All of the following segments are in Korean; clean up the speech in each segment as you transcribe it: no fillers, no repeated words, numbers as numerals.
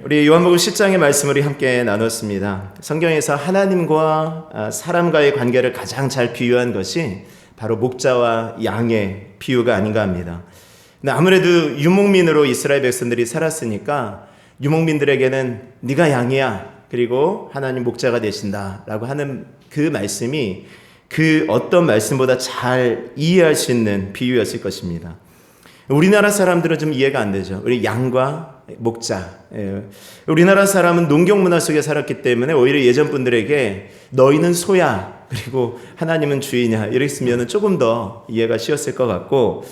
우리 요한복음 10장의 말씀을 함께 나눴습니다. 성경에서 하나님과 사람과의 관계를 가장 잘 비유한 것이 바로 목자와 양의 비유가 아닌가 합니다. 근데 아무래도 유목민으로 이스라엘 백성들이 살았으니까 유목민들에게는 네가 양이야, 그리고 하나님 목자가 되신다라고 하는 그 말씀이 그 어떤 말씀보다 잘 이해할 수 있는 비유였을 것입니다. 우리나라 사람들은 좀 이해가 안 되죠. 우리 양과 목자. 우리나라 사람은 농경 문화 속에 살았기 때문에 오히려 예전 분들에게 너희는 소야, 그리고 하나님은 주이냐 이랬으면 조금 더 이해가 쉬웠을 것 같고,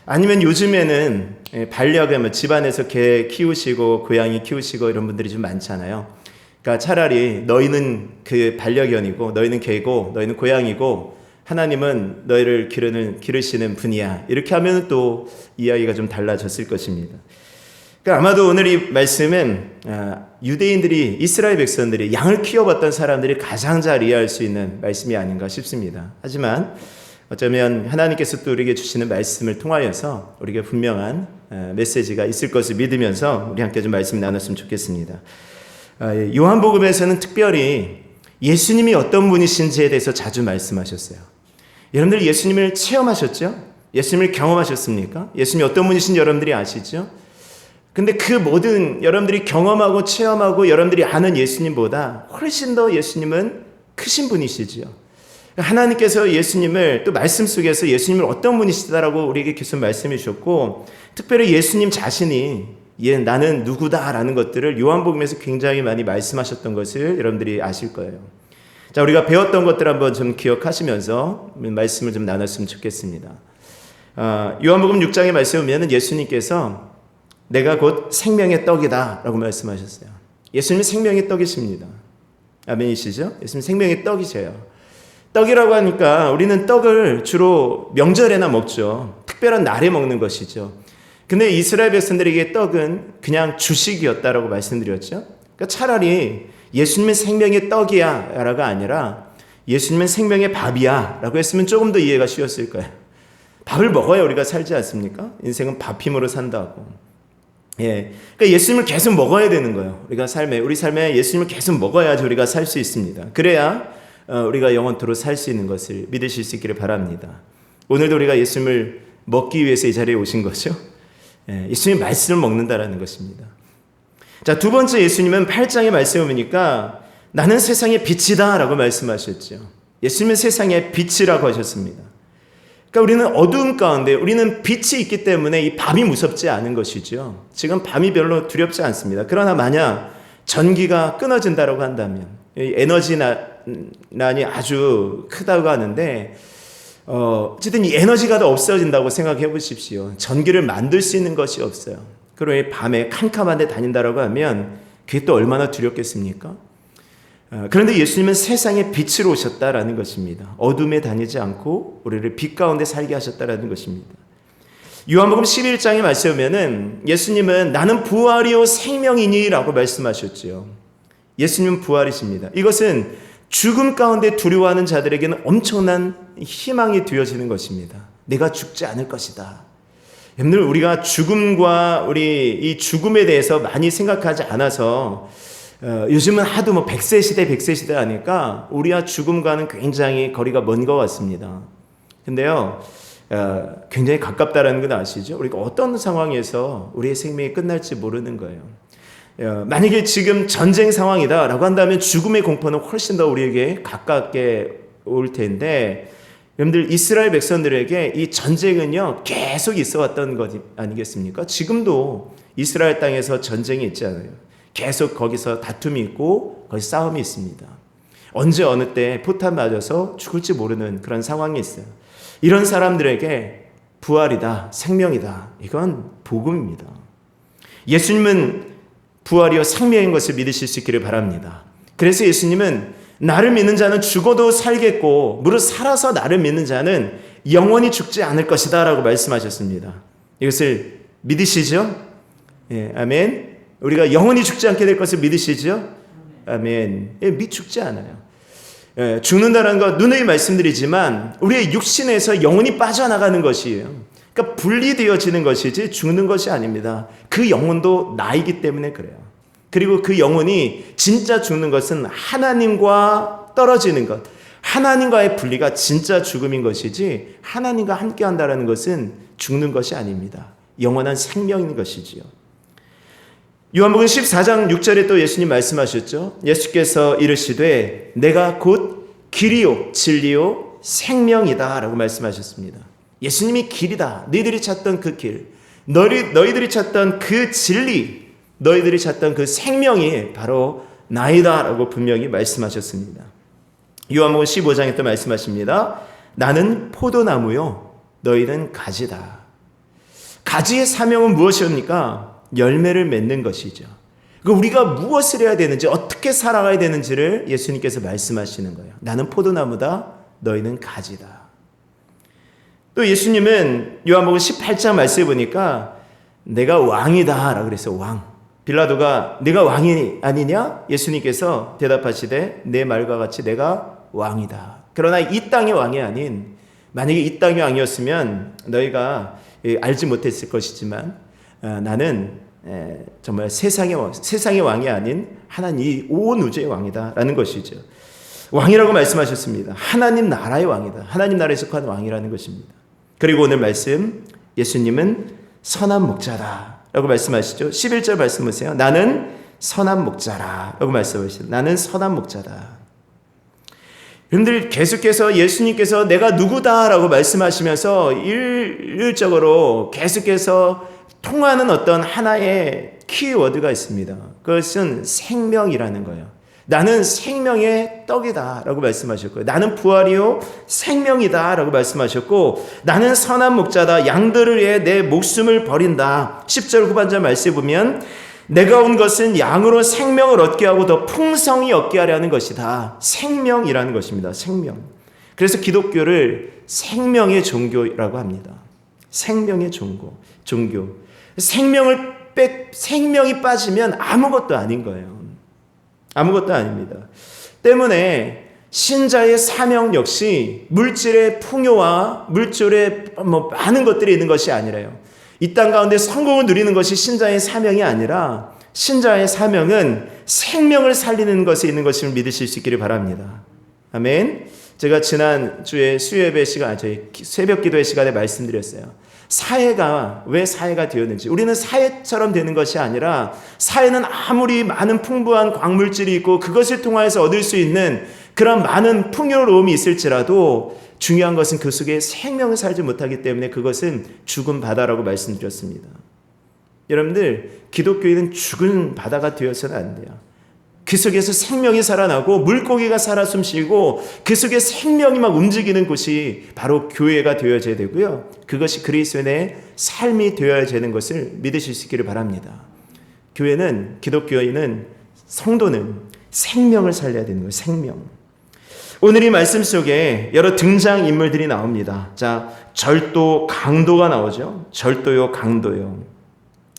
아니면 요즘에는 반려견, 집안에서 개 키우시고 고양이 키우시고 이런 분들이 좀 많잖아요. 그러니까 차라리 너희는 그 반려견이고 너희는 개고 너희는 고양이고 하나님은 너희를 기르시는 분이야, 이렇게 하면 또 이야기가 좀 달라졌을 것입니다. 그러니까 아마도 오늘 이 말씀은 유대인들이, 이스라엘 백성들이, 양을 키워봤던 사람들이 가장 잘 이해할 수 있는 말씀이 아닌가 싶습니다. 하지만 어쩌면 하나님께서 또 우리에게 주시는 말씀을 통하여서 우리에게 분명한 메시지가 있을 것을 믿으면서 우리 함께 좀 말씀 나눴으면 좋겠습니다. 요한복음에서는 특별히 예수님이 어떤 분이신지에 대해서 자주 말씀하셨어요. 여러분들 예수님을 체험하셨죠? 예수님을 경험하셨습니까? 예수님이 어떤 분이신지 여러분들이 아시죠? 근데 그 모든 여러분들이 경험하고 체험하고 여러분들이 아는 예수님보다 훨씬 더 예수님은 크신 분이시지요. 하나님께서 예수님을 또 말씀 속에서 예수님을 어떤 분이시다라고 우리에게 계속 말씀해 주셨고, 특별히 예수님 자신이 나는 누구다라는 것들을 요한복음에서 굉장히 많이 말씀하셨던 것을 여러분들이 아실 거예요. 자, 우리가 배웠던 것들 한번 좀 기억하시면서 말씀을 좀 나눴으면 좋겠습니다. 요한복음 6장에 말씀에 보면 예수님께서 내가 곧 생명의 떡이다 라고 말씀하셨어요. 예수님이 생명의 떡이십니다. 아멘이시죠? 예수님 생명의 떡이세요. 떡이라고 하니까 우리는 떡을 주로 명절에나 먹죠. 특별한 날에 먹는 것이죠. 근데 이스라엘 백성들에게 떡은 그냥 주식이었다라고 말씀드렸죠. 그러니까 차라리 예수님은 생명의 떡이야 라가 아니라 예수님은 생명의 밥이야 라고 했으면 조금 더 이해가 쉬웠을 거예요. 밥을 먹어야 우리가 살지 않습니까? 인생은 밥 힘으로 산다고. 그러니까 예수님을 계속 먹어야 되는 거예요. 우리 삶에 예수님을 계속 먹어야지 우리가 살 수 있습니다. 그래야 우리가 영원토록 살 수 있는 것을 믿으실 수 있기를 바랍니다. 오늘도 우리가 예수님을 먹기 위해서 이 자리에 오신 거죠. 예수님의 말씀을 먹는다라는 것입니다. 자, 두 번째, 예수님은 8장의 말씀을 보니까 나는 세상의 빛이다 라고 말씀하셨죠. 예수님은 세상의 빛이라고 하셨습니다. 그러니까 우리는 어두운 가운데, 우리는 빛이 있기 때문에 이 밤이 무섭지 않은 것이죠. 지금 밤이 별로 두렵지 않습니다. 그러나 만약 전기가 끊어진다고 한다면, 에너지난이 아주 크다고 하는데, 어쨌든 이 에너지가 더 없어진다고 생각해 보십시오. 전기를 만들 수 있는 것이 없어요. 그러면 밤에 캄캄한 데 다닌다고 하면 그게 또 얼마나 두렵겠습니까? 그런데 예수님은 세상에 빛으로 오셨다라는 것입니다. 어둠에 다니지 않고 우리를 빛 가운데 살게 하셨다라는 것입니다. 요한복음 11장에 말씀에 보면은 예수님은 나는 부활이요 생명이니 라고 말씀하셨죠. 예수님은 부활이십니다. 이것은 죽음 가운데 두려워하는 자들에게는 엄청난 희망이 되어지는 것입니다. 내가 죽지 않을 것이다. 여러분들, 우리가 죽음과 우리 이 죽음에 대해서 많이 생각하지 않아서 요즘은 하도 100세 시대 하니까 우리와 죽음과는 굉장히 거리가 먼 것 같습니다. 근데요, 굉장히 가깝다라는 건 아시죠? 우리가 어떤 상황에서 우리의 생명이 끝날지 모르는 거예요. 만약에 지금 전쟁 상황이다 라고 한다면 죽음의 공포는 훨씬 더 우리에게 가깝게 올 텐데, 여러분들 이스라엘 백성들에게 이 전쟁은요 계속 있어 왔던 것 아니겠습니까? 지금도 이스라엘 땅에서 전쟁이 있잖아요. 계속 거기서 다툼이 있고 거기 싸움이 있습니다. 언제 어느 때 포탄 맞아서 죽을지 모르는 그런 상황이 있어요. 이런 사람들에게 부활이다, 생명이다, 이건 복음입니다. 예수님은 부활이요 생명인 것을 믿으실 수 있기를 바랍니다. 그래서 예수님은 나를 믿는 자는 죽어도 살겠고 무릇 살아서 나를 믿는 자는 영원히 죽지 않을 것이다 라고 말씀하셨습니다. 이것을 믿으시죠? 아멘. 우리가 영원히 죽지 않게 될 것을 믿으시죠? 아멘. 죽지 않아요. 죽는다는 것 누누이 말씀드리지만 우리의 육신에서 영혼이 빠져나가는 것이에요. 그러니까 분리되어지는 것이지 죽는 것이 아닙니다. 그 영혼도 나이기 때문에 그래요. 그리고 그 영혼이 진짜 죽는 것은 하나님과 떨어지는 것, 하나님과의 분리가 진짜 죽음인 것이지 하나님과 함께 한다는 것은 죽는 것이 아닙니다. 영원한 생명인 것이지요. 요한복음 14장 6절에 또 예수님 말씀하셨죠. 예수께서 이르시되 내가 곧 길이요 진리요 생명이다 라고 말씀하셨습니다. 예수님이 길이다. 너희들이 찾던 그 길, 너희들이 찾던 그 진리, 너희들이 찾던 그 생명이 바로 나이다 라고 분명히 말씀하셨습니다. 요한복음 15장에 또 말씀하십니다. 나는 포도나무요 너희는 가지다. 가지의 사명은 무엇이옵니까? 열매를 맺는 것이죠. 우리가 무엇을 해야 되는지, 어떻게 살아가야 되는지를 예수님께서 말씀하시는 거예요. 나는 포도나무다, 너희는 가지다. 또 예수님은 요한복음 18장 말씀해 보니까 내가 왕이다 라고 그랬어요. 왕. 빌라도가 네가 왕이 아니냐? 예수님께서 대답하시되 내 말과 같이 내가 왕이다. 그러나 이 땅의 왕이 아닌, 만약에 이 땅의 왕이었으면 너희가 알지 못했을 것이지만 나는 정말 세상의 왕이 아닌 하나님 온 우주의 왕이다라는 것이죠. 왕이라고 말씀하셨습니다. 하나님 나라의 왕이다. 하나님 나라에 속한 왕이라는 것입니다. 그리고 오늘 말씀 예수님은 선한 목자다라고 말씀하시죠. 11절 말씀 보세요. 나는 선한 목자라고 말씀하시죠. 나는 선한 목자다. 여러분들 계속해서 예수님께서 내가 누구다라고 말씀하시면서 일률적으로 계속해서 통하는 어떤 하나의 키워드가 있습니다. 그것은 생명이라는 거예요. 나는 생명의 떡이다 라고 말씀하셨고요. 나는 부활이요 생명이다 라고 말씀하셨고, 나는 선한 목자다. 양들을 위해 내 목숨을 버린다. 10절 후반절 말씀에 보면 내가 온 것은 양으로 생명을 얻게 하고 더 풍성히 얻게 하려는 것이다. 생명이라는 것입니다. 생명. 그래서 기독교를 생명의 종교라고 합니다. 생명의 종교. 생명이 빠지면 아무것도 아닌 거예요. 아무것도 아닙니다. 때문에 신자의 사명 역시 물질의 풍요와 물질의 많은 것들이 있는 것이 아니라요. 이 땅 가운데 성공을 누리는 것이 신자의 사명이 아니라 신자의 사명은 생명을 살리는 것에 있는 것을 믿으실 수 있기를 바랍니다. 아멘. 제가 지난주에 수요예배 시간, 저희 새벽 기도의 시간에 말씀드렸어요. 사회가 왜 사회가 되었는지. 우리는 사회처럼 되는 것이 아니라 사회는 아무리 많은 풍부한 광물질이 있고 그것을 통하여서 얻을 수 있는 그런 많은 풍요로움이 있을지라도 중요한 것은 그 속에 생명을 살지 못하기 때문에 그것은 죽은 바다라고 말씀드렸습니다. 여러분들, 기독교인은 죽은 바다가 되어서는 안 돼요. 그 속에서 생명이 살아나고 물고기가 살아 숨쉬고 그 속에 생명이 막 움직이는 곳이 바로 교회가 되어져야 되고요. 그것이 그리스도인의 삶이 되어야 되는 것을 믿으실 수 있기를 바랍니다. 교회는, 기독교인은, 성도는 생명을 살려야 되는 거예요. 생명. 오늘 이 말씀 속에 여러 등장인물들이 나옵니다. 자, 절도, 강도가 나오죠. 절도요, 강도요.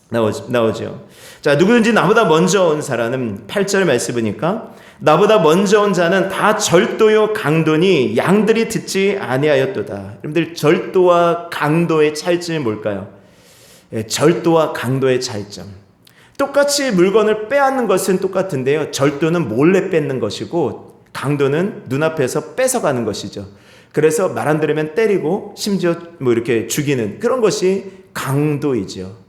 나오죠. 자, 누구든지 나보다 먼저 온 사람은 8절 말씀 보니까 나보다 먼저 온 자는 다 절도요 강도니 양들이 듣지 아니하였도다. 여러분들, 절도와 강도의 차이점이 뭘까요? 절도와 강도의 차이점. 똑같이 물건을 빼앗는 것은 똑같은데요. 절도는 몰래 뺏는 것이고 강도는 눈앞에서 뺏어가는 것이죠. 그래서 말 안 들으면 때리고 심지어 이렇게 죽이는 그런 것이 강도이죠.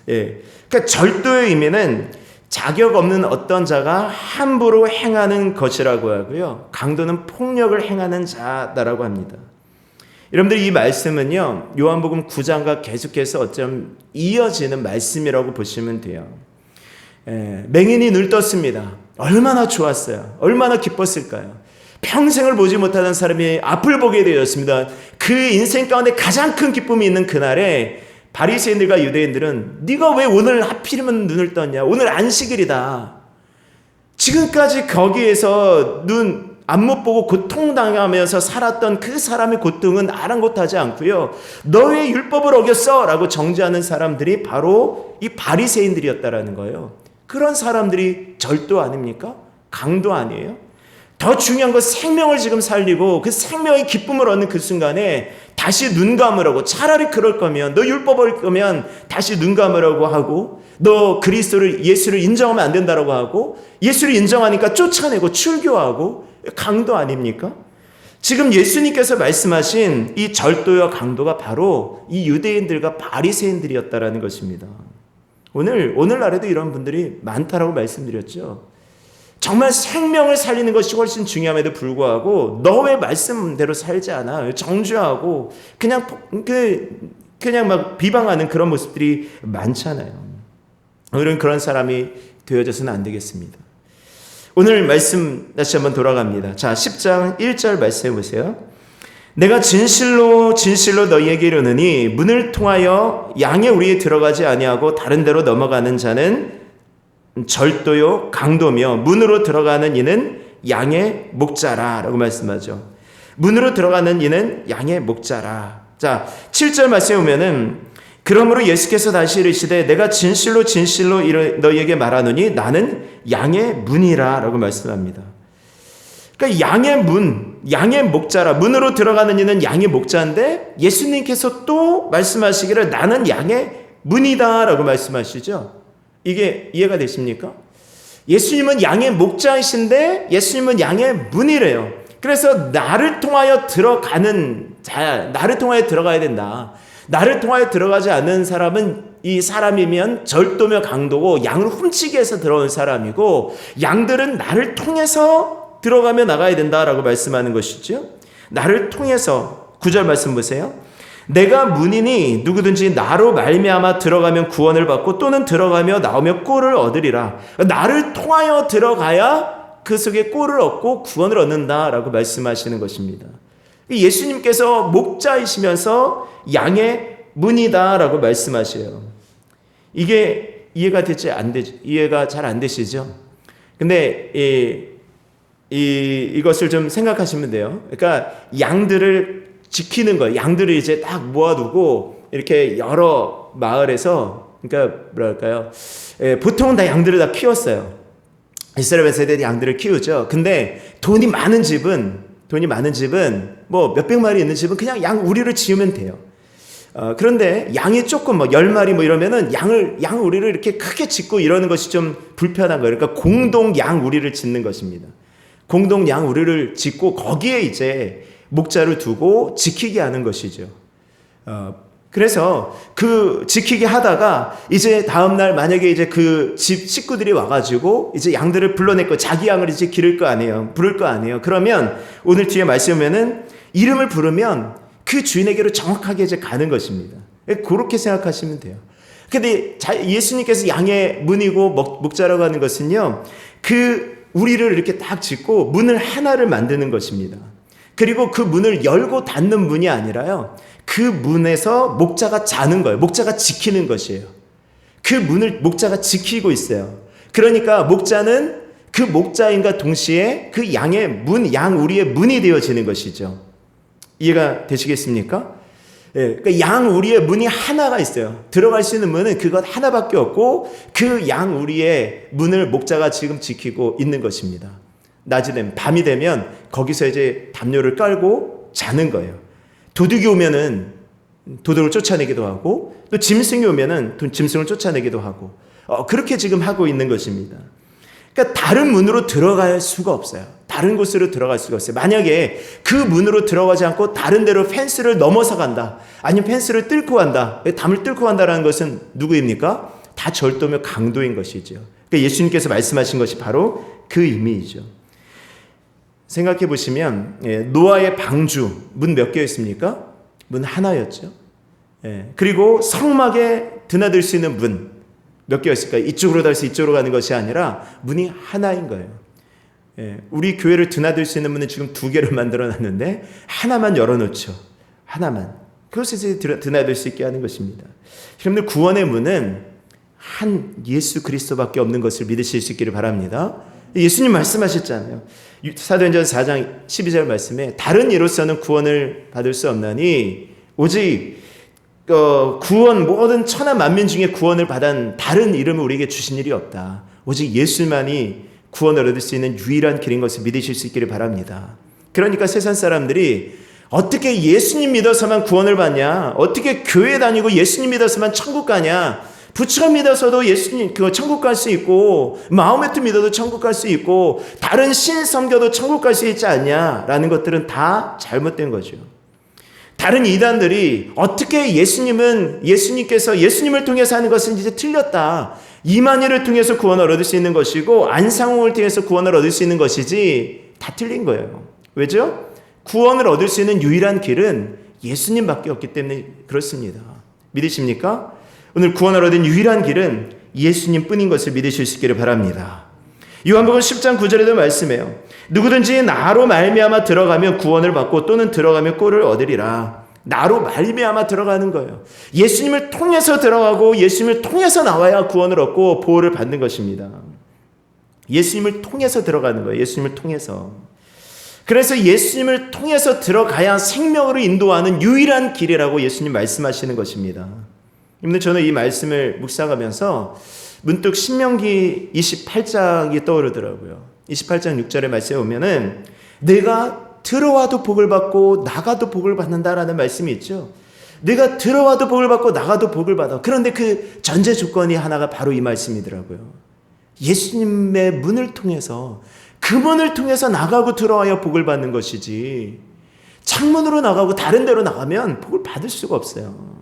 그러니까 절도의 의미는 자격 없는 어떤 자가 함부로 행하는 것이라고 하고요. 강도는 폭력을 행하는 자다라고 합니다. 여러분들, 이 말씀은요, 요한복음 9장과 계속해서 어쩜 이어지는 말씀이라고 보시면 돼요. 맹인이 눈을 떴습니다. 얼마나 좋았어요. 얼마나 기뻤을까요? 평생을 보지 못하는 사람이 앞을 보게 되었습니다. 그 인생 가운데 가장 큰 기쁨이 있는 그날에 바리새인들과 유대인들은 네가 왜 오늘 하필이면 눈을 떴냐? 오늘 안식일이다. 지금까지 거기에서 눈 안 못 보고 고통당하면서 살았던 그 사람의 고통은 아랑곳하지 않고요. 너의 율법을 어겼어 라고 정죄하는 사람들이 바로 이 바리새인들이었다라는 거예요. 그런 사람들이 절도 아닙니까? 강도 아니에요? 더 중요한 건 생명을 지금 살리고 그 생명의 기쁨을 얻는 그 순간에 다시 눈 감으라고, 차라리 그럴 거면 너 율법 어길 거면 다시 눈 감으라고 하고 너 예수를 인정하면 안 된다라고 하고 예수를 인정하니까 쫓아내고 출교하고 강도 아닙니까? 지금 예수님께서 말씀하신 이 절도와 강도가 바로 이 유대인들과 바리새인들이었다라는 것입니다. 오늘날에도 이런 분들이 많다라고 말씀드렸죠. 정말 생명을 살리는 것이 훨씬 중요함에도 불구하고 너 왜 말씀대로 살지 않아? 정죄하고 그냥 막 비방하는 그런 모습들이 많잖아요. 오늘은 그런 사람이 되어져서는 안 되겠습니다. 오늘 말씀 다시 한번 돌아갑니다. 자, 10장 1절 말씀해 보세요. 내가 진실로 진실로 너희에게 이르노니 문을 통하여 양의 우리에 들어가지 아니하고 다른 데로 넘어가는 자는 절도요 강도며 문으로 들어가는 이는 양의 목자라 라고 말씀하죠. 문으로 들어가는 이는 양의 목자라. 자, 7절 말씀에 보면은 그러므로 예수께서 다시 이르시되 내가 진실로 진실로 너희에게 말하노니 나는 양의 문이라 라고 말씀합니다. 그러니까 양의 문, 양의 목자라. 문으로 들어가는 이는 양의 목자인데 예수님께서 또 말씀하시기를 나는 양의 문이다 라고 말씀하시죠. 이게 이해가 되십니까? 예수님은 양의 목자이신데 예수님은 양의 문이래요. 그래서 나를 통하여 들어가는 자, 나를 통하여 들어가야 된다. 나를 통하여 들어가지 않는 사람은 이 사람이면 절도며 강도고 양을 훔치기 위해서 들어온 사람이고 양들은 나를 통해서 들어가며 나가야 된다라고 말씀하는 것이죠. 나를 통해서 9절 말씀 보세요. 내가 문이니 누구든지 나로 말미암아 들어가면 구원을 받고 또는 들어가며 나오며 꼴을 얻으리라. 나를 통하여 들어가야 그 속에 꼴을 얻고 구원을 얻는다라고 말씀하시는 것입니다. 예수님께서 목자이시면서 양의 문이다라고 말씀하셔요. 이게 이해가 잘 안 되시죠? 근데 이것을 좀 생각하시면 돼요. 그러니까 양들을 지키는 거예요. 양들을 이제 딱 모아두고 이렇게 여러 마을에서 그러니까 뭐랄까요? 보통은 다 양들을 다 키웠어요. 이스라엘 세대들이 양들을 키우죠. 근데 돈이 많은 집은 뭐 몇백 마리 있는 집은 그냥 양 우리를 지으면 돼요. 그런데 양이 조금 뭐 10마리 뭐 이러면은 양 우리를 이렇게 크게 짓고 이러는 것이 좀 불편한 거예요. 그러니까 공동 양 우리를 짓는 것입니다. 공동 양 우리를 짓고 거기에 이제 목자를 두고 지키게 하는 것이죠. 그래서 그 지키게 하다가 이제 다음날 만약에 이제 그 집 식구들이 와가지고 이제 양들을 불러냈고 자기 양을 이제 부를 거 아니에요. 그러면 오늘 뒤에 말씀하면은 이름을 부르면 그 주인에게로 정확하게 이제 가는 것입니다. 그렇게 생각하시면 돼요. 근데 예수님께서 양의 문이고 목자라고 하는 것은요, 우리를 이렇게 딱 짓고 문을 하나를 만드는 것입니다. 그리고 그 문을 열고 닫는 문이 아니라요, 그 문에서 목자가 자는 거예요. 목자가 지키는 것이에요. 그 문을 목자가 지키고 있어요. 그러니까 목자는 그 목자인과 동시에 그 양의 문, 양 우리의 문이 되어지는 것이죠. 이해가 되시겠습니까? 그러니까 양 우리의 문이 하나가 있어요. 들어갈 수 있는 문은 그것 하나밖에 없고 그 양 우리의 문을 목자가 지금 지키고 있는 것입니다. 낮이 되면, 밤이 되면 거기서 이제 담요를 깔고 자는 거예요. 도둑이 오면은 도둑을 쫓아내기도 하고 또 짐승이 오면은 짐승을 쫓아내기도 하고 그렇게 지금 하고 있는 것입니다. 그러니까 다른 문으로 들어갈 수가 없어요. 다른 곳으로 들어갈 수가 없어요. 만약에 그 문으로 들어가지 않고 다른 데로 펜스를 넘어서 간다. 아니면 펜스를 뚫고 간다. 담을 뚫고 간다라는 것은 누구입니까? 다 절도며 강도인 것이죠. 그러니까 예수님께서 말씀하신 것이 바로 그 의미이죠. 생각해 보시면 노아의 방주 문 몇 개였습니까? 문 하나였죠. 그리고 성막에 드나들 수 있는 문 몇 개였을까요? 이쪽으로 달서 이쪽으로 가는 것이 아니라 문이 하나인 거예요. 우리 교회를 드나들 수 있는 문은 지금 2개를 만들어 놨는데 하나만 열어놓죠. 하나만. 그것에서 드나들 수 있게 하는 것입니다. 여러분들 구원의 문은 한 예수 그리스도밖에 없는 것을 믿으실 수 있기를 바랍니다. 예수님 말씀하셨잖아요. 사도행전 4장 12절 말씀에 다른 이로서는 구원을 받을 수 없나니 오직 구원 모든 천하 만민 중에 구원을 받은 다른 이름을 우리에게 주신 일이 없다. 오직 예수만이 구원을 얻을 수 있는 유일한 길인 것을 믿으실 수 있기를 바랍니다. 그러니까 세상 사람들이 어떻게 예수님 믿어서만 구원을 받냐? 어떻게 교회 다니고 예수님 믿어서만 천국 가냐? 부처 믿어서도 예수님 그 천국 갈 수 있고, 마호메트 믿어도 천국 갈 수 있고, 다른 신 섬겨도 천국 갈 수 있지 않냐라는 것들은 다 잘못된 거죠. 다른 이단들이 어떻게 예수님께서 예수님을 통해서 하는 것은 이제 틀렸다. 이만희를 통해서 구원을 얻을 수 있는 것이고 안상홍을 통해서 구원을 얻을 수 있는 것이지, 다 틀린 거예요. 왜죠? 구원을 얻을 수 있는 유일한 길은 예수님밖에 없기 때문에 그렇습니다. 믿으십니까? 오늘 구원을 얻은 유일한 길은 예수님 뿐인 것을 믿으실 수 있기를 바랍니다. 요한복음 10장 9절에도 말씀해요. 누구든지 나로 말미암아 들어가면 구원을 받고 또는 들어가면 꼴을 얻으리라. 나로 말미암아 들어가는 거예요. 예수님을 통해서 들어가고 예수님을 통해서 나와야 구원을 얻고 보호를 받는 것입니다. 예수님을 통해서 들어가는 거예요. 예수님을 통해서. 그래서 예수님을 통해서 들어가야 생명으로 인도하는 유일한 길이라고 예수님 말씀하시는 것입니다. 근데 저는 이 말씀을 묵상하면서 문득 신명기 28장이 떠오르더라고요. 28장 6절의 말씀에 보면은 내가 들어와도 복을 받고 나가도 복을 받는다라는 말씀이 있죠. 내가 들어와도 복을 받고 나가도 복을 받아. 그런데 그 전제 조건이 하나가 바로 이 말씀이더라고요. 예수님의 문을 통해서, 그 문을 통해서 나가고 들어와야 복을 받는 것이지, 창문으로 나가고 다른 데로 나가면 복을 받을 수가 없어요.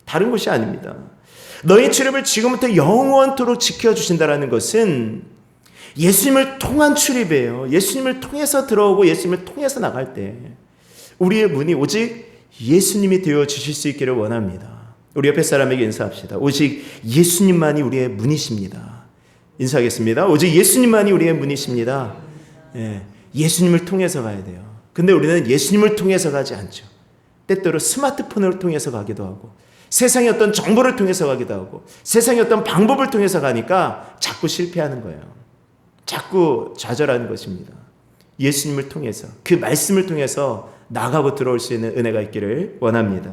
다른 것이 아닙니다. 너희 출입을 지금부터 영원토록 지켜주신다라는 것은 예수님을 통한 출입이에요. 예수님을 통해서 들어오고 예수님을 통해서 나갈 때 우리의 문이 오직 예수님이 되어주실 수 있기를 원합니다. 우리 옆에 사람에게 인사합시다. 오직 예수님만이 우리의 문이십니다. 인사하겠습니다. 오직 예수님만이 우리의 문이십니다. 예수님을 통해서 가야 돼요. 근데 우리는 예수님을 통해서 가지 않죠. 때때로 스마트폰을 통해서 가기도 하고, 세상의 어떤 정보를 통해서 가기도 하고, 세상의 어떤 방법을 통해서 가니까 자꾸 실패하는 거예요. 자꾸 좌절하는 것입니다. 예수님을 통해서, 그 말씀을 통해서 나가고 들어올 수 있는 은혜가 있기를 원합니다.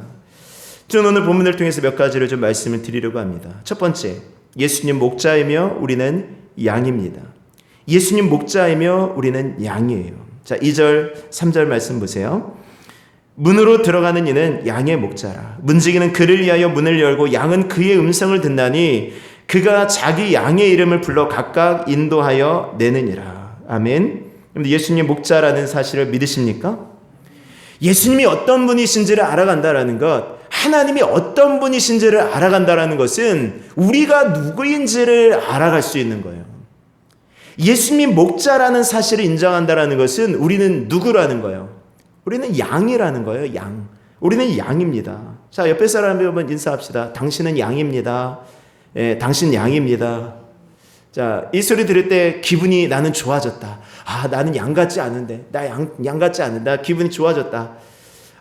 저는 오늘 본문을 통해서 몇 가지를 좀 말씀을 드리려고 합니다. 첫 번째, 예수님 목자이며 우리는 양입니다. 예수님 목자이며 우리는 양이에요. 자, 2절, 3절 말씀 보세요. 문으로 들어가는 이는 양의 목자라. 문지기는 그를 위하여 문을 열고 양은 그의 음성을 듣나니 그가 자기 양의 이름을 불러 각각 인도하여 내느니라. 아멘. 그런데 예수님 목자라는 사실을 믿으십니까? 예수님이 어떤 분이신지를 알아간다라는 것, 하나님이 어떤 분이신지를 알아간다라는 것은 우리가 누구인지를 알아갈 수 있는 거예요. 예수님이 목자라는 사실을 인정한다라는 것은 우리는 누구라는 거예요? 우리는 양이라는 거예요. 양. 우리는 양입니다. 자, 옆에 사람에 한번 인사합시다. 당신은 양입니다. 당신 양입니다. 자, 이 소리 들을 때 기분이 나는 좋아졌다. 아, 나는 양 같지 않은데. 나 양 같지 않은데. 기분이 좋아졌다.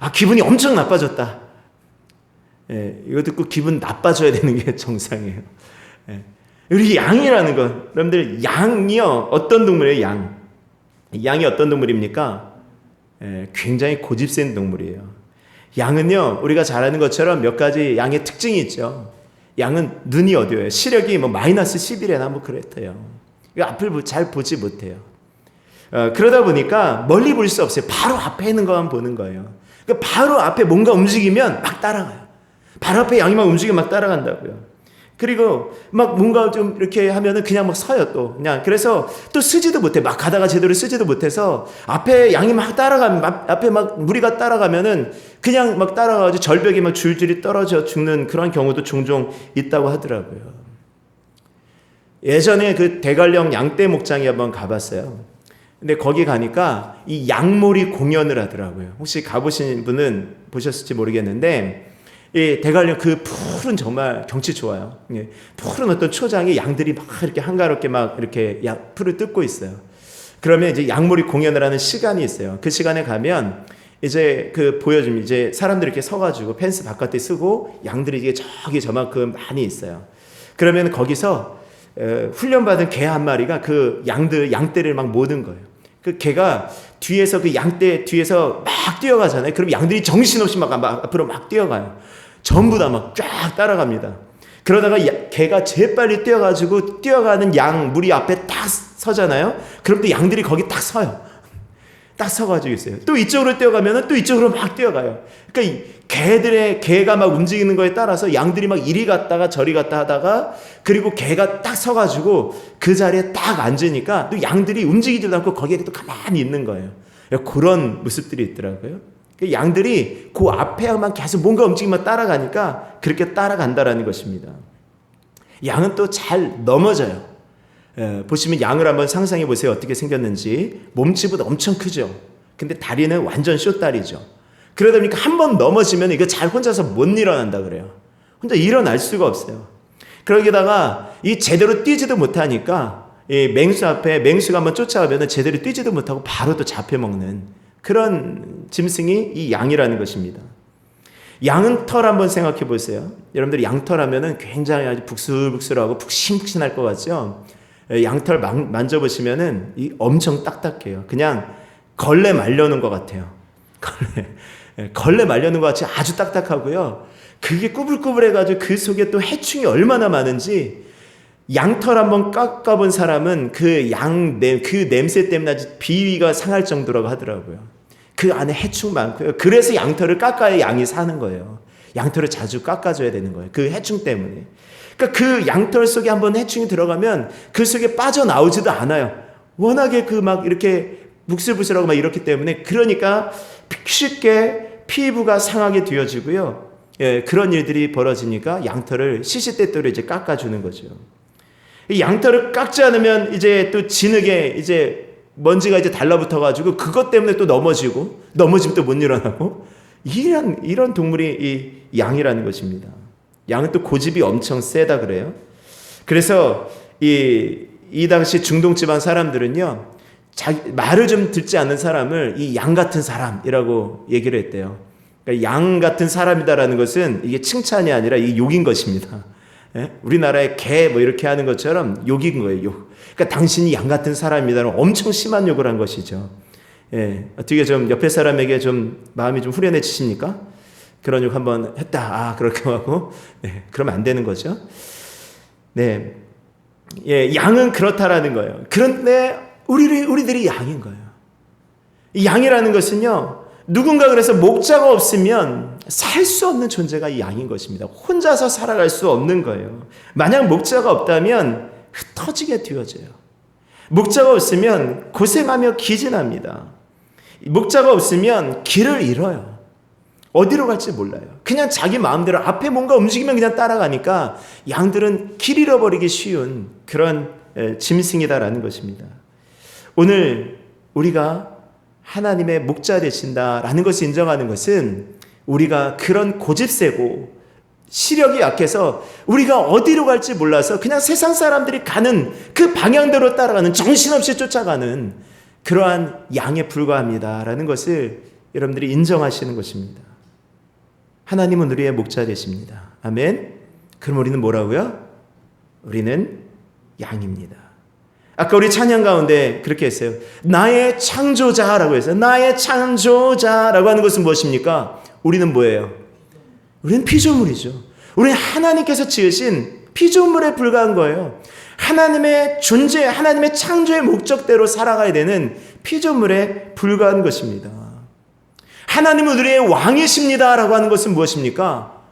아, 기분이 엄청 나빠졌다. 이거 듣고 기분 나빠져야 되는 게 정상이에요. 우리 양이라는 것. 여러분들, 양이요. 어떤 동물이에요? 양. 양이 어떤 동물입니까? 굉장히 고집센 동물이에요. 양은요, 우리가 잘 아는 것처럼 몇 가지 양의 특징이 있죠. 양은 눈이 어두워요. 시력이 마이너스 11이나 그랬대요. 앞을 잘 보지 못해요. 그러다 보니까 멀리 볼 수 없어요. 바로 앞에 있는 것만 보는 거예요. 그러니까 바로 앞에 뭔가 움직이면 막 따라가요. 바로 앞에 양이 막 움직이면 막 따라간다고요. 그리고 막 뭔가 좀 이렇게 하면은 그냥 막 서요 또. 그냥 그래서 또 쓰지도 못해. 막 가다가 제대로 쓰지도 못해서 앞에 양이 막 따라가면, 앞에 막 무리가 따라가면은 그냥 막 따라가가지고 절벽이 막 줄줄이 떨어져 죽는 그런 경우도 종종 있다고 하더라고요. 예전에 그 대관령 양떼 목장에 한번 가봤어요. 근데 거기 가니까 이 양몰이 공연을 하더라고요. 혹시 가보신 분은 보셨을지 모르겠는데, 이 대관령 그 푸른 정말 경치 좋아요. 푸른 어떤 초장에 양들이 막 이렇게 한가롭게 막 이렇게 풀을 뜯고 있어요. 그러면 이제 양몰이 공연을 하는 시간이 있어요. 그 시간에 가면 이제 보여주면 이제 사람들이 이렇게 서가지고 펜스 바깥에 쓰고 양들이 이게 저기 저만큼 많이 있어요. 그러면 거기서 훈련받은 개 한 마리가 그 양떼를 막 모는 거예요. 그 개가 뒤에서 그 양떼 뒤에서 막 뛰어가잖아요. 그럼 양들이 정신없이 막 앞으로 막 뛰어가요. 전부 다 막 쫙 따라갑니다. 그러다가 개가 제일 빨리 뛰어가지고 뛰어가는 양 무리 앞에 딱 서잖아요. 그럼 또 양들이 거기 딱 서요. 딱 서가지고 있어요. 또 이쪽으로 뛰어가면 또 이쪽으로 막 뛰어가요. 그러니까 개가 막 움직이는 거에 따라서 양들이 막 이리 갔다가 저리 갔다 하다가, 그리고 개가 딱 서가지고 그 자리에 딱 앉으니까 또 양들이 움직이지도 않고 거기에 또 가만히 있는 거예요. 그런 모습들이 있더라고요. 양들이 그 앞에만 계속 뭔가 움직이면 따라가니까 그렇게 따라간다라는 것입니다. 양은 또 잘 넘어져요. 보시면 양을 한번 상상해 보세요. 어떻게 생겼는지. 몸집은 엄청 크죠. 근데 다리는 완전 숏다리죠. 그러다 보니까 한 번 넘어지면 이거 잘 혼자서 못 일어난다 그래요. 혼자 일어날 수가 없어요. 그러기다가 이 제대로 뛰지도 못하니까 이 맹수 앞에 맹수가 한번 쫓아가면 제대로 뛰지도 못하고 바로 또 잡혀먹는 그런 짐승이 이 양이라는 것입니다. 양은 털 한번 생각해 보세요. 여러분들이 양털 하면은 굉장히 아주 북슬북슬하고 푹신푹신할 것 같죠? 양털 만져보시면은 엄청 딱딱해요. 그냥 걸레 말려놓은 것 같아요. 걸레 말려놓은 것 같이 아주 딱딱하고요. 그게 꾸불꾸불해가지고 그 속에 또 해충이 얼마나 많은지, 양털 한번 깎아본 사람은 그 냄새 때문에 아주 비위가 상할 정도라고 하더라고요. 그 안에 해충 많고요. 그래서 양털을 깎아야 양이 사는 거예요. 양털을 자주 깎아줘야 되는 거예요. 그 해충 때문에. 그러니까 그 양털 속에 한번 해충이 들어가면 그 속에 빠져나오지도 않아요. 워낙에 그 막 이렇게 묵슬부슬하고 막 이렇기 때문에, 그러니까 쉽게 피부가 상하게 되어지고요. 그런 일들이 벌어지니까 양털을 시시때때로 이제 깎아주는 거죠. 이 양털을 깎지 않으면 이제 또 진흙에 이제 먼지가 이제 달라붙어가지고 그것 때문에 또 넘어지면 또 못 일어나고, 이런 동물이 이 양이라는 것입니다. 양은 또 고집이 엄청 세다 그래요. 그래서 이 당시 중동 지방 사람들은요, 말을 좀 듣지 않는 사람을 이 양 같은 사람이라고 얘기를 했대요. 그러니까 양 같은 사람이다라는 것은 이게 칭찬이 아니라 이게 욕인 것입니다. 우리나라의 개 뭐 이렇게 하는 것처럼 욕인 거예요. 욕. 그러니까 당신이 양 같은 사람이다는 엄청 심한 욕을 한 것이죠. 어떻게 좀 옆에 사람에게 좀 마음이 좀 후련해지십니까? 그런 욕 한번 했다. 그렇게 하고, 그러면 안 되는 거죠. 양은 그렇다라는 거예요. 그런데 우리들이 양인 거예요. 이 양이라는 것은요, 누군가 그래서 목자가 없으면 살 수 없는 존재가 이 양인 것입니다. 혼자서 살아갈 수 없는 거예요. 만약 목자가 없다면 흩어지게 되어져요. 목자가 없으면 고생하며 기진합니다. 목자가 없으면 길을 잃어요. 어디로 갈지 몰라요. 그냥 자기 마음대로 앞에 뭔가 움직이면 그냥 따라가니까 양들은 길 잃어버리기 쉬운 그런 짐승이다라는 것입니다. 오늘 우리가 하나님의 목자 되신다라는 것을 인정하는 것은, 우리가 그런 고집세고 시력이 약해서 우리가 어디로 갈지 몰라서 그냥 세상 사람들이 가는 그 방향대로 따라가는, 정신없이 쫓아가는 그러한 양에 불과합니다라는 것을 여러분들이 인정하시는 것입니다. 하나님은 우리의 목자 되십니다. 아멘. 그럼 우리는 뭐라고요? 우리는 양입니다. 아까 우리 찬양 가운데 그렇게 했어요. 나의 창조자라고 했어요. 나의 창조자라고 하는 것은 무엇입니까? 우리는 뭐예요? 우리는 피조물이죠. 우리는 하나님께서 지으신 피조물에 불과한 거예요. 하나님의 존재, 하나님의 창조의 목적대로 살아가야 되는 피조물에 불과한 것입니다. 하나님은 우리의 왕이십니다라고 하는 것은 무엇입니까?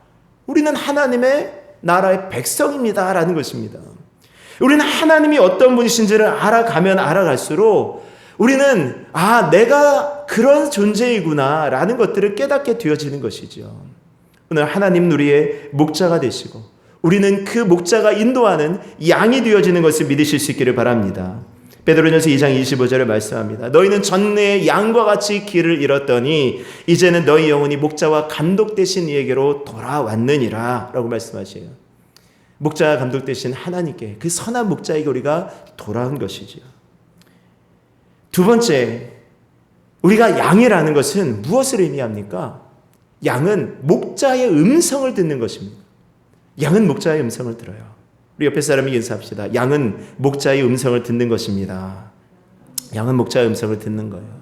우리는 하나님의 나라의 백성입니다라는 것입니다. 우리는 하나님이 어떤 분이신지를 알아가면 알아갈수록 우리는 내가 그런 존재이구나 라는 것들을 깨닫게 되어지는 것이죠. 오늘 하나님은 우리의 목자가 되시고 우리는 그 목자가 인도하는 양이 되어지는 것을 믿으실 수 있기를 바랍니다. 베드로전서 2장 25절에 말씀합니다. 너희는 전에 양과 같이 길을 잃었더니 이제는 너희 영혼이 목자와 감독 되신 이에게로 돌아왔느니라 라고 말씀하셔요. 목자와 감독 되신 하나님께, 그 선한 목자에게 우리가 돌아온 것이죠. 두 번째, 우리가 양이라는 것은 무엇을 의미합니까? 양은 목자의 음성을 듣는 것입니다. 양은 목자의 음성을 들어요. 우리 옆에 사람에게 인사합시다. 양은 목자의 음성을 듣는 것입니다. 양은 목자의 음성을 듣는 거예요.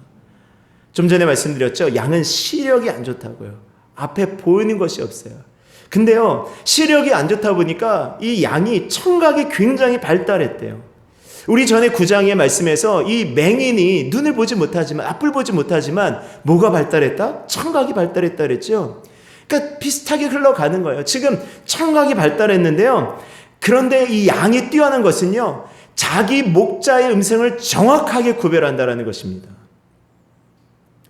좀 전에 말씀드렸죠. 양은 시력이 안 좋다고요. 앞에 보이는 것이 없어요. 근데요, 시력이 안 좋다 보니까 이 양이 청각이 굉장히 발달했대요. 우리 전에 9장의 말씀에서 이 맹인이 눈을 보지 못하지만, 앞을 보지 못하지만 뭐가 발달했다? 청각이 발달했다 그랬죠. 그러니까 비슷하게 흘러가는 거예요. 지금 청각이 발달했는데요. 그런데 이 양이 뛰어난 것은요, 자기 목자의 음성을 정확하게 구별한다는 것입니다.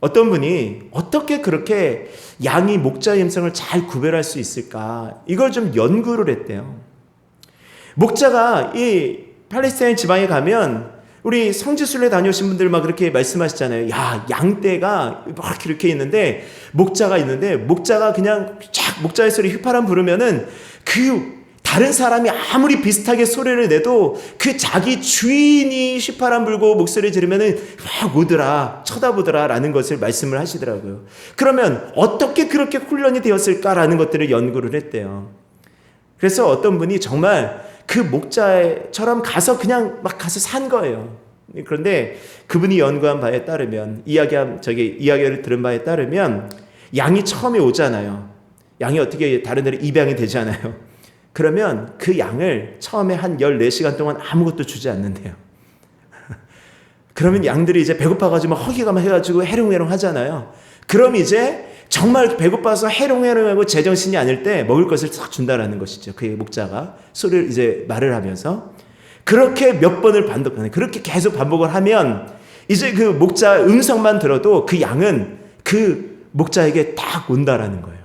어떤 분이 어떻게 그렇게 양이 목자의 음성을 잘 구별할 수 있을까? 이걸 좀 연구를 했대요. 목자가 이 팔레스타인 지방에 가면 우리 성지순례 다녀오신 분들 막 그렇게 말씀하시잖아요. 야, 양떼가 막 이렇게 있는데 목자가 있는데 목자가 그냥 쫙 목자의 소리 휘파람 부르면은 그 다른 사람이 아무리 비슷하게 소리를 내도 그 자기 주인이 휘파람 불고 목소리 지르면은 막 오더라, 쳐다보더라 라는 것을 말씀을 하시더라고요. 그러면 어떻게 그렇게 훈련이 되었을까라는 것들을 연구를 했대요. 그래서 어떤 분이 정말 그 목자처럼 가서 그냥 막 가서 산 거예요. 그런데 그분이 연구한 바에 따르면, 이야기를 들은 바에 따르면 양이 처음에 오잖아요. 양이 어떻게 다른 데로 입양이 되잖아요. 그러면 그 양을 처음에 한 14시간 동안 아무것도 주지 않는데요. 그러면 양들이 이제 배고파가지고 허기가 막 해가지고 해롱해롱 하잖아요. 그럼 이제 정말 배고파서 해롱해롱하고 제정신이 아닐 때 먹을 것을 싹 준다라는 것이죠. 그 목자가 소리를 이제 말을 하면서 그렇게 몇 번을 반복하는, 그렇게 계속 반복을 하면 이제 그 목자 음성만 들어도 그 양은 그 목자에게 딱 온다라는 거예요.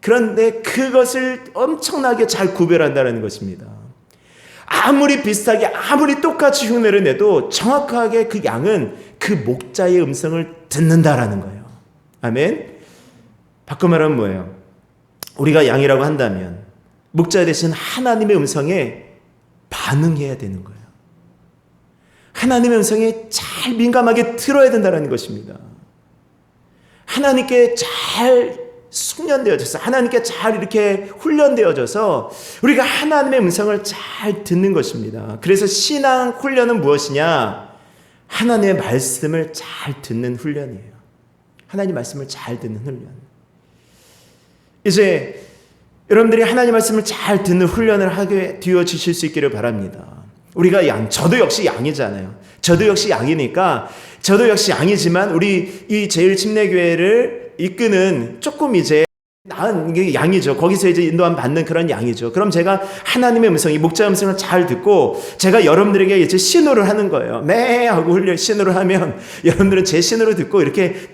그런데 그것을 엄청나게 잘 구별한다는 것입니다. 아무리 비슷하게, 아무리 똑같이 흉내를 내도 정확하게 그 양은 그 목자의 음성을 듣는다라는 거예요. 아멘. 바꿔 말하면 뭐예요? 우리가 양이라고 한다면 목자 대신 하나님의 음성에 반응해야 되는 거예요. 하나님의 음성에 잘 민감하게 들어야 된다는 것입니다. 하나님께 잘 숙련되어져서, 하나님께 잘 이렇게 훈련되어져서 우리가 하나님의 음성을 잘 듣는 것입니다. 그래서 신앙 훈련은 무엇이냐? 하나님의 말씀을 잘 듣는 훈련이에요. 하나님 말씀을 잘 듣는 훈련. 이제 여러분들이 하나님 말씀을 잘 듣는 훈련을 하게 되어지실 수 있기를 바랍니다. 우리가 저도 역시 양이잖아요. 저도 역시 양이니까, 저도 역시 양이지만 우리 이 제일침례교회를 이끄는 조금 이제 나은 양이죠. 거기서 이제 인도함 받는 그런 양이죠. 그럼 제가 하나님의 음성, 이 목자 음성을 잘 듣고 제가 여러분들에게 이제 신호를 하는 거예요. 매 하고 신호를 하면 여러분들은 제 신호를 듣고 이렇게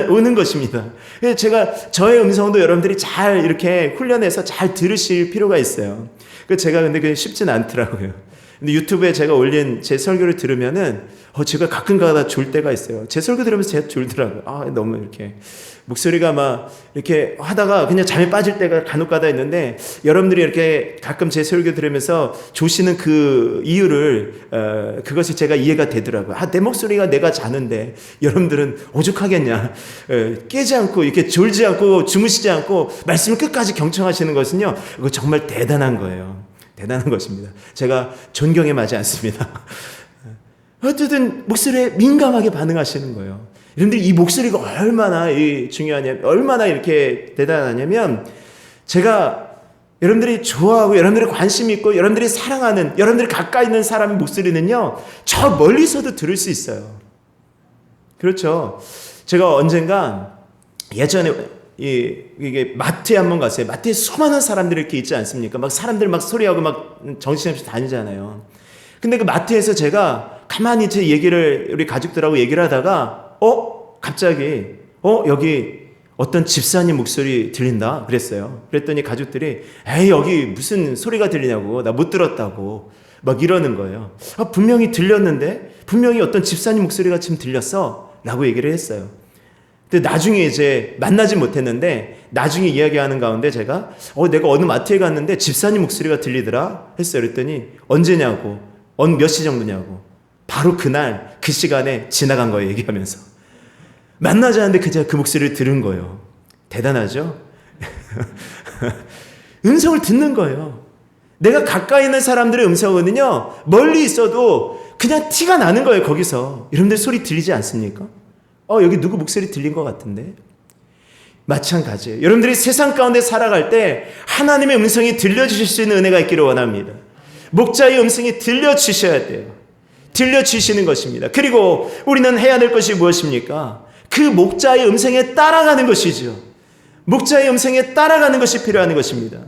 오는 것입니다. 그래서 제가 저의 음성도 여러분들이 잘 이렇게 훈련해서 잘 들으실 필요가 있어요. 제가 근데 그게 쉽진 않더라고요. 근데 유튜브에 제가 올린 제 설교를 들으면은 제가 가끔 가다 졸 때가 있어요. 제 설교 들으면서 제가 졸더라고요. 너무 이렇게 목소리가 막 이렇게 하다가 그냥 잠에 빠질 때가 간혹 가다 있는데, 여러분들이 이렇게 가끔 제 설교 들으면서 조시는 그 이유를 그것이 제가 이해가 되더라고요. 내 목소리가 내가 자는데 여러분들은 오죽하겠냐. 깨지 않고 이렇게 졸지 않고 주무시지 않고 말씀을 끝까지 경청하시는 것은요, 이거 정말 대단한 거예요. 대단한 것입니다. 제가 존경에 맞지 않습니다. 어쨌든 목소리에 민감하게 반응하시는 거예요. 여러분들 이 목소리가 얼마나 중요하냐, 얼마나 이렇게 대단하냐면, 제가 여러분들이 좋아하고 여러분들이 관심 있고 여러분들이 사랑하는, 여러분들이 가까이 있는 사람의 목소리는요, 저 멀리서도 들을 수 있어요. 그렇죠. 제가 언젠가 예전에 이게 마트에 한번 갔어요. 마트에 수많은 사람들이 이렇게 있지 않습니까? 막 사람들 막 소리하고 막 정신없이 다니잖아요. 근데 그 마트에서 제가 가만히 제 얘기를, 우리 가족들하고 얘기를 하다가 갑자기 여기 어떤 집사님 목소리 들린다 그랬어요. 그랬더니 가족들이 에이 여기 무슨 소리가 들리냐고, 나 못 들었다고 막 이러는 거예요. 분명히 들렸는데, 분명히 어떤 집사님 목소리가 지금 들렸어 라고 얘기를 했어요. 근데 나중에 이제 만나지 못했는데, 나중에 이야기하는 가운데 제가 내가 어느 마트에 갔는데 집사님 목소리가 들리더라 했어요. 그랬더니 언제냐고, 몇 시 정도냐고, 바로 그날 그 시간에 지나간 거예요. 얘기하면서 만나지 않는데 제가 그 목소리를 들은 거예요. 대단하죠? 음성을 듣는 거예요. 내가 가까이 있는 사람들의 음성은요, 멀리 있어도 그냥 티가 나는 거예요. 거기서 여러분들 소리 들리지 않습니까? 여기 누구 목소리 들린 것 같은데. 마찬가지예요. 여러분들이 세상 가운데 살아갈 때 하나님의 음성이 들려주실 수 있는 은혜가 있기를 원합니다. 목자의 음성이 들려주셔야 돼요. 들려주시는 것입니다. 그리고 우리는 해야 될 것이 무엇입니까? 그 목자의 음성에 따라가는 것이죠. 목자의 음성에 따라가는 것이 필요한 것입니다.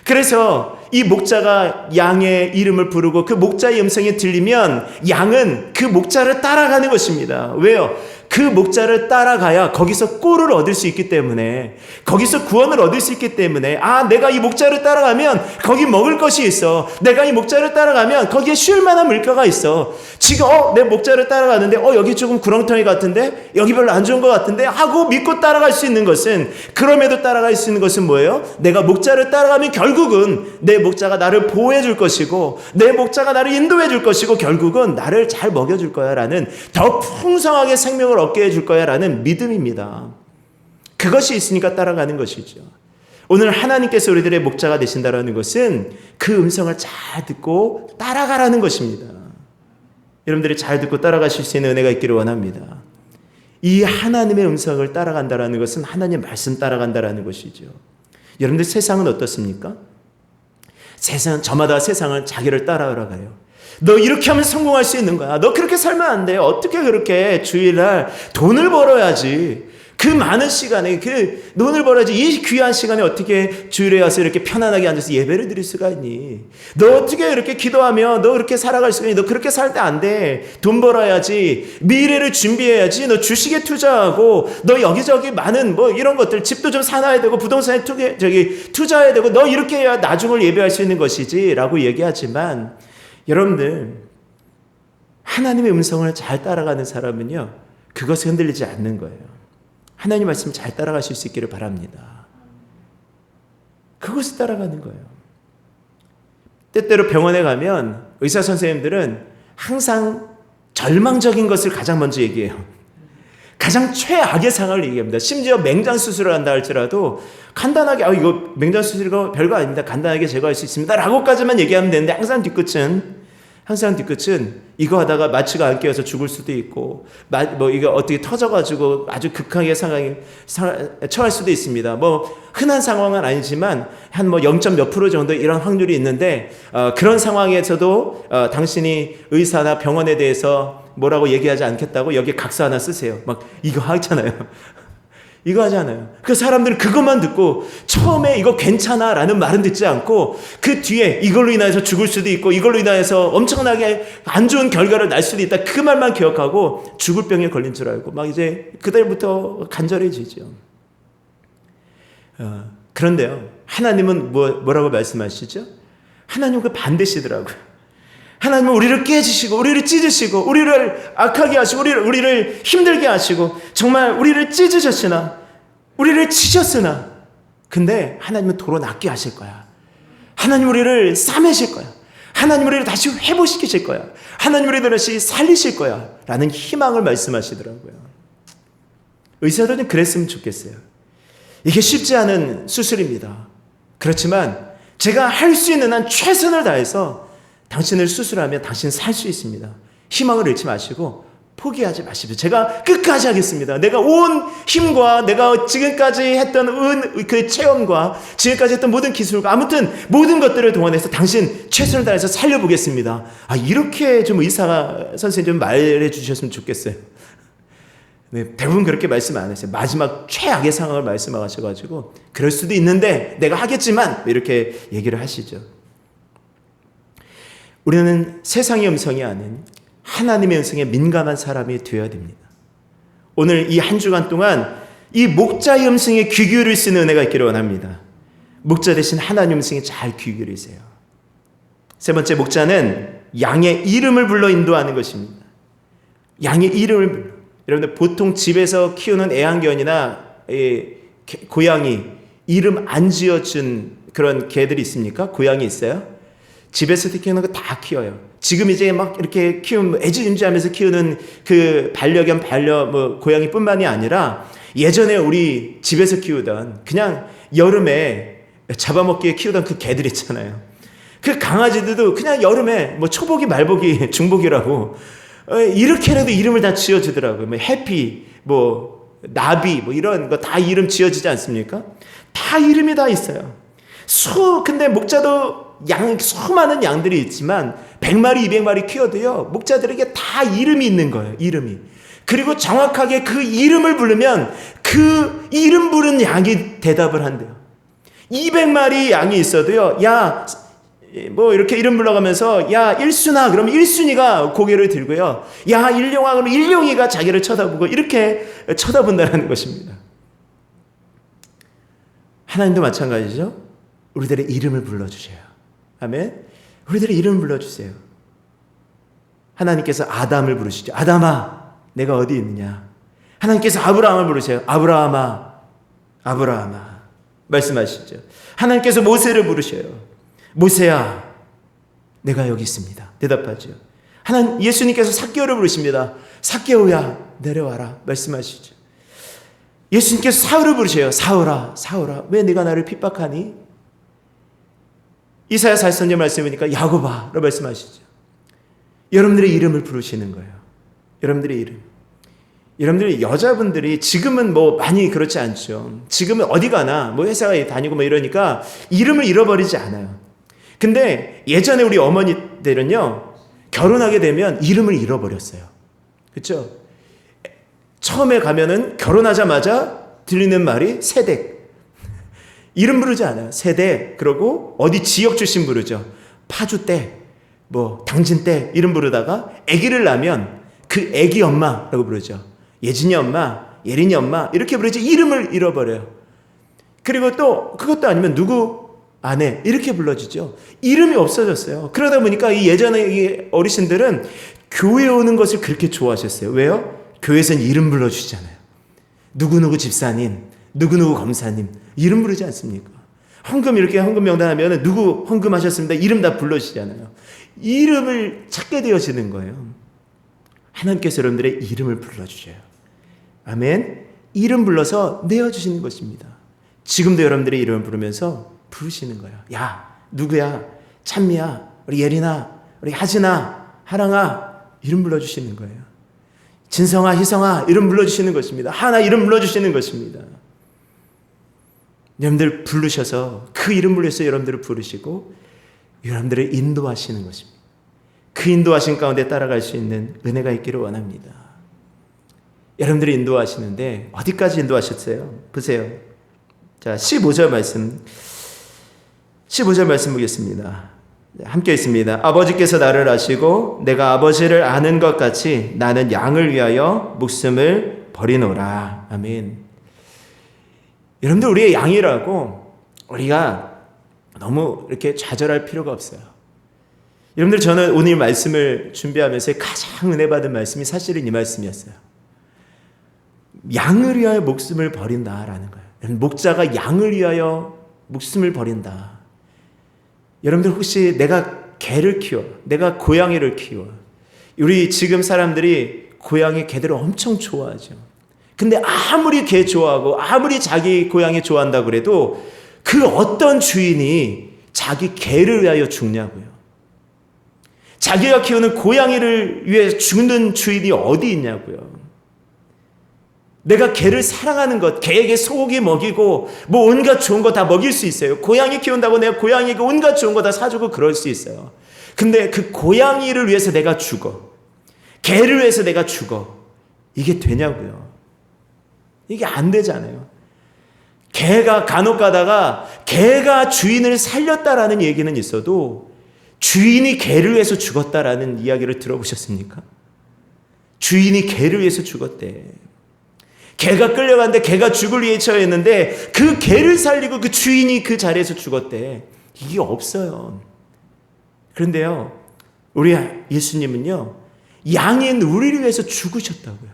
그래서 이 목자가 양의 이름을 부르고 그 목자의 음성이 들리면 양은 그 목자를 따라가는 것입니다. 왜요? 그 목자를 따라가야 거기서 꼴을 얻을 수 있기 때문에, 거기서 구원을 얻을 수 있기 때문에, 내가 이 목자를 따라가면 거기 먹을 것이 있어. 내가 이 목자를 따라가면 거기에 쉴 만한 물가가 있어. 지금 내 목자를 따라가는데 여기 조금 구렁텅이 같은데, 여기 별로 안 좋은 것 같은데 하고 믿고 따라갈 수 있는 것은, 그럼에도 따라갈 수 있는 것은 뭐예요? 내가 목자를 따라가면 결국은 내 목자가 나를 보호해 줄 것이고, 내 목자가 나를 인도해 줄 것이고, 결국은 나를 잘 먹여줄 거야 라는, 더 풍성하게 생명을 얻게 해줄 거야 라는 믿음입니다. 그것이 있으니까 따라가는 것이죠. 오늘 하나님께서 우리들의 목자가 되신다는 것은 그 음성을 잘 듣고 따라가라는 것입니다. 여러분들이 잘 듣고 따라가실 수 있는 은혜가 있기를 원합니다. 이 하나님의 음성을 따라간다는 것은 하나님 말씀 따라간다는 것이죠. 여러분들, 세상은 어떻습니까? 세상은 저마다 세상을 자기를 따라가요. 너 이렇게 하면 성공할 수 있는 거야. 너 그렇게 살면 안 돼. 어떻게 그렇게 주일날 돈을 벌어야지. 그 많은 시간에 그 돈을 벌어야지. 이 귀한 시간에 어떻게 주일에 와서 이렇게 편안하게 앉아서 예배를 드릴 수가 있니? 너 어떻게 이렇게 기도하며 너 그렇게 살아갈 수가 있니? 너 그렇게 살 때 안 돼. 돈 벌어야지. 미래를 준비해야지. 너 주식에 투자하고, 너 여기저기 많은 이런 것들, 집도 좀 사놔야 되고, 부동산에 투자해야 되고, 너 이렇게 해야 나중을 예배할 수 있는 것이지 라고 얘기하지만, 여러분들, 하나님의 음성을 잘 따라가는 사람은요, 그것에 흔들리지 않는 거예요. 하나님 말씀 잘 따라가실 수 있기를 바랍니다. 그것을 따라가는 거예요. 때때로 병원에 가면 의사 선생님들은 항상 절망적인 것을 가장 먼저 얘기해요. 가장 최악의 상황을 얘기합니다. 심지어 맹장 수술을 한다 할지라도 간단하게 이거 맹장 수술이 별거 아닙니다. 간단하게 제거할 수 있습니다. 라고까지만 얘기하면 되는데, 항상 뒤끝은 이거 하다가 마취가 안 끼어서 죽을 수도 있고, 이거 어떻게 터져가지고 아주 극하게 상황에 처할 수도 있습니다. 흔한 상황은 아니지만 한 0.몇 % 정도 이런 확률이 있는데, 그런 상황에서도 당신이 의사나 병원에 대해서 뭐라고 얘기하지 않겠다고 여기 각서 하나 쓰세요. 이거 하잖아요. 그 사람들은 그것만 듣고 처음에 이거 괜찮아 라는 말은 듣지 않고, 그 뒤에 이걸로 인해서 죽을 수도 있고, 이걸로 인해서 엄청나게 안 좋은 결과를 날 수도 있다, 그 말만 기억하고 죽을 병에 걸린 줄 알고 이제 그때부터 간절해지죠. 그런데요, 하나님은 뭐라고 말씀하시죠? 하나님은 그 반드시더라고요. 하나님은 우리를 깨지시고, 우리를 찢으시고, 우리를 악하게 하시고, 우리를 힘들게 하시고, 정말 우리를 찢으셨으나, 우리를 치셨으나, 근데 하나님은 도로 낫게 하실 거야. 하나님 우리를 싸매실 거야. 하나님 우리를 다시 회복시키실 거야. 하나님 우리를 다시 살리실 거야 라는 희망을 말씀하시더라고요. 의사들은 그랬으면 좋겠어요. 이게 쉽지 않은 수술입니다. 그렇지만 제가 할 수 있는 한 최선을 다해서 당신을 수술하면 당신 살 수 있습니다. 희망을 잃지 마시고 포기하지 마십시오. 제가 끝까지 하겠습니다. 내가 온 힘과 내가 지금까지 했던 그 체험과 지금까지 했던 모든 기술과 아무튼 모든 것들을 동원해서 당신 최선을 다해서 살려보겠습니다. 이렇게 좀 의사 선생님 좀 말해 주셨으면 좋겠어요. 네, 대부분 그렇게 말씀 안 하세요. 마지막 최악의 상황을 말씀하셔가지고 그럴 수도 있는데 내가 하겠지만 이렇게 얘기를 하시죠. 우리는 세상의 음성이 아닌 하나님의 음성에 민감한 사람이 되어야 됩니다. 오늘 이 한 주간 동안 이 목자의 음성에 귀 기울일 수 있는 은혜가 있기를 원합니다. 목자 대신 하나님 음성에 잘 귀 기울이세요. 세 번째, 목자는 양의 이름을 불러 인도하는 것입니다. 양의 이름을 불러. 여러분들 보통 집에서 키우는 애완견이나 고양이 이름 안 지어준 그런 개들이 있습니까? 고양이 있어요? 집에서 키우는 거 다 키워요. 지금 이제 막 이렇게 애지중지하면서 키우는 그 반려견, 고양이뿐만이 아니라 예전에 우리 집에서 키우던 그냥 여름에 잡아먹기에 키우던 그 개들 있잖아요. 그 강아지들도 그냥 여름에 초복이, 말복이, 중복이라고 이렇게라도 이름을 다 지어주더라고요. 해피, 나비, 이런 거 다 이름 지어지지 않습니까? 다 이름이 다 있어요. 근데 목자도 수많은 양들이 있지만 100마리, 200마리 키워도요, 목자들에게 다 이름이 있는 거예요. 이름이. 그리고 정확하게 그 이름을 부르면 그 이름 부른 양이 대답을 한대요. 200마리 양이 있어도요, 야, 뭐 이렇게 이름 불러가면서 야, 일순아, 그러면 일순이가 고개를 들고요. 야, 일용아, 그러면 일용이가 자기를 쳐다보고 이렇게 쳐다본다는 것입니다. 하나님도 마찬가지죠. 우리들의 이름을 불러주셔요. 아멘. 우리들의 이름을 불러주세요. 하나님께서 아담을 부르시죠. 아담아, 내가 어디 있느냐. 하나님께서 아브라함을 부르세요. 아브라함아, 아브라함아. 말씀하시죠. 하나님께서 모세를 부르셔요. 모세야, 내가 여기 있습니다. 대답하죠. 하나님, 예수님께서 삭개오를 부르십니다. 삭개오야, 내려와라. 말씀하시죠. 예수님께서 사울을 부르셔요. 사울아, 사울아, 왜 네가 나를 핍박하니? 이사야 43절 말씀이니까 야곱아, 라고 말씀하시죠. 여러분들의 이름을 부르시는 거예요. 여러분들의 이름. 여러분들이 여자분들이 지금은 뭐 많이 그렇지 않죠. 지금은 어디 가나 뭐 회사에 다니고 뭐 이러니까 이름을 잃어버리지 않아요. 근데 예전에 우리 어머니들은요, 결혼하게 되면 이름을 잃어버렸어요. 그렇죠? 처음에 가면은 결혼하자마자 들리는 말이 세댁. 이름 부르지 않아요. 세댁. 그러고 어디 지역 출신 부르죠. 파주댁, 뭐 당진댁 이름 부르다가 아기를 낳으면 그 아기 엄마라고 부르죠. 예진이 엄마, 예린이 엄마 이렇게 부르지 이름을 잃어버려요. 그리고 또 그것도 아니면 누구 아내 이렇게 불러주죠. 이름이 없어졌어요. 그러다 보니까 이 예전에 이 어르신들은 교회 오는 것을 그렇게 좋아하셨어요. 왜요? 교회에서는 이름 불러주시잖아요. 누구누구 집사님, 누구누구 검사님 이름 부르지 않습니까? 헌금 이렇게 헌금 명단하면 누구 헌금하셨습니다. 이름 다 불러주시잖아요. 이름을 찾게 되어지는 거예요. 하나님께서 여러분들의 이름을 불러주셔요. 아멘. 이름 불러서 내어주시는 것입니다. 지금도 여러분들의 이름을 부르면서 부르시는 거예요. 야, 누구야? 찬미야, 우리 예린아, 우리 하진아, 하랑아 이름 불러주시는 거예요. 진성아, 희성아 이름 불러주시는 것입니다. 하나 이름 불러주시는 것입니다. 여러분들 부르셔서 그 이름 불러서 여러분들을 부르시고 여러분들을 인도하시는 것입니다. 그 인도하신 가운데 따라갈 수 있는 은혜가 있기를 원합니다. 여러분들이 인도하시는데 어디까지 인도하셨어요? 보세요. 자, 15절 말씀 보겠습니다. 함께 있습니다. 아버지께서 나를 아시고 내가 아버지를 아는 것 같이 나는 양을 위하여 목숨을 버리노라. 아멘. 여러분들 우리의 양이라고 우리가 너무 이렇게 좌절할 필요가 없어요. 여러분들 저는 오늘 말씀을 준비하면서 가장 은혜 받은 말씀이 사실은 이 말씀이었어요. 양을 위하여 목숨을 버린다라는 거예요. 목자가 양을 위하여 목숨을 버린다. 여러분들 혹시 내가 개를 키워, 내가 고양이를 키워. 우리 지금 사람들이 고양이 개들을 엄청 좋아하죠. 근데 아무리 개 좋아하고 아무리 자기 고양이 좋아한다고 그래도 그 어떤 주인이 자기 개를 위하여 죽냐고요. 자기가 키우는 고양이를 위해 죽는 주인이 어디 있냐고요. 내가 개를 사랑하는 것, 개에게 소고기 먹이고 뭐 온갖 좋은 거 다 먹일 수 있어요. 고양이 키운다고 내가 고양이에게 온갖 좋은 거 다 사주고 그럴 수 있어요. 근데 그 고양이를 위해서 내가 죽어, 개를 위해서 내가 죽어, 이게 되냐고요. 이게 안 되잖아요. 개가 간혹 가다가 개가 주인을 살렸다라는 얘기는 있어도 주인이 개를 위해서 죽었다라는 이야기를 들어보셨습니까? 주인이 개를 위해서 죽었대. 개가 끌려갔는데 개가 죽을 위해 처했는데 그 개를 살리고 그 주인이 그 자리에서 죽었대. 이게 없어요. 그런데요, 우리 예수님은요, 양인 우리를 위해서 죽으셨다고요.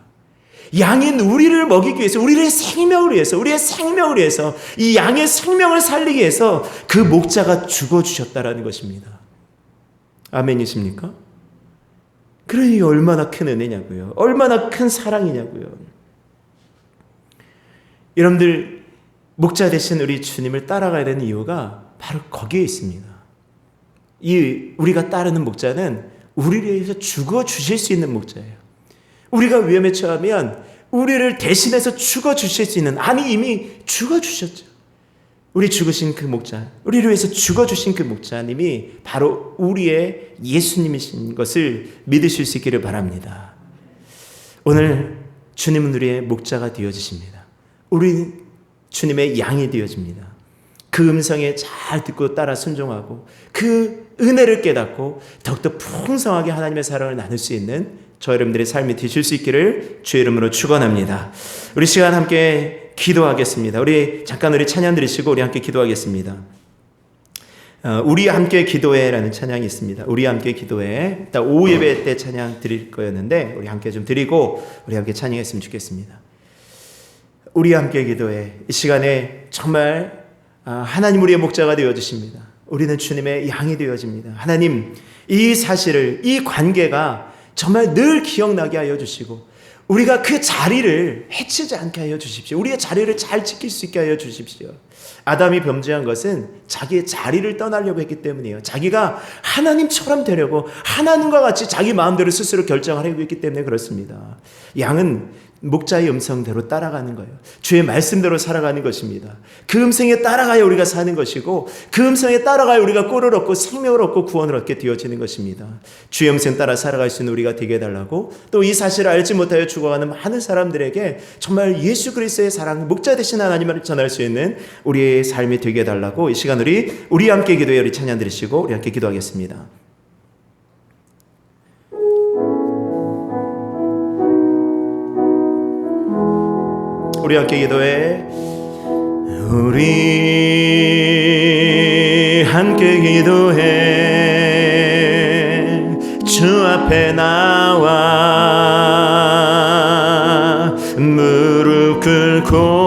양인 우리를 먹이기 위해서, 우리의 생명을 위해서, 우리의 생명을 위해서, 이 양의 생명을 살리기 위해서 그 목자가 죽어주셨다라는 것입니다. 아멘이십니까? 그러니 얼마나 큰 은혜냐고요. 얼마나 큰 사랑이냐고요. 여러분들 목자 되신 우리 주님을 따라가야 되는 이유가 바로 거기에 있습니다. 이 우리가 따르는 목자는 우리를 위해서 죽어주실 수 있는 목자예요. 우리가 위험에 처하면 우리를 대신해서 죽어주실 수 있는, 아니 이미 죽어주셨죠. 우리 죽으신 그 목자, 우리를 위해서 죽어주신 그 목자님이 바로 우리의 예수님이신 것을 믿으실 수 있기를 바랍니다. 오늘 주님은 우리의 목자가 되어주십니다. 우리 주님의 양이 되어집니다. 그 음성에 잘 듣고 따라 순종하고 그 은혜를 깨닫고 더욱더 풍성하게 하나님의 사랑을 나눌 수 있는 저 여러분들의 삶이 되실 수 있기를 주의 이름으로 축원합니다. 우리 시간 함께 기도하겠습니다. 우리 찬양 들으시고 우리 함께 기도하겠습니다. 우리 함께 기도해라는 찬양이 있습니다. 우리 함께 기도해. 일단 오후 예배 때 찬양 드릴 거였는데 우리 함께 좀 드리고 우리 함께 찬양했으면 좋겠습니다. 우리 함께 기도해. 이 시간에 정말 하나님 우리의 목자가 되어주십니다. 우리는 주님의 양이 되어집니다. 하나님, 이 사실을, 이 관계가 정말 늘 기억나게 하여 주시고 우리가 그 자리를 해치지 않게 하여 주십시오. 우리의 자리를 잘 지킬 수 있게 하여 주십시오. 아담이 범죄한 것은 자기의 자리를 떠나려고 했기 때문이에요. 자기가 하나님처럼 되려고 하나님과 같이 자기 마음대로 스스로 결정하려고 했기 때문에 그렇습니다. 양은 목자의 음성대로 따라가는 거예요. 주의 말씀대로 살아가는 것입니다. 그 음성에 따라가야 우리가 사는 것이고 그 음성에 따라가야 우리가 꼴을 얻고 생명을 얻고 구원을 얻게 되어지는 것입니다. 주의 음성 따라 살아갈 수 있는 우리가 되게 해달라고, 또 이 사실을 알지 못하여 죽어가는 많은 사람들에게 정말 예수 그리스도의 사랑, 목자 되신 하나님을 전할 수 있는 우리의 삶이 되게 해달라고, 이 시간 우리 함께 기도해. 우리 찬양 드리시고 우리 함께 기도하겠습니다. 우리 함께 기도해. 우리 함께 기도해. 주 앞에 나와 무릎 꿇고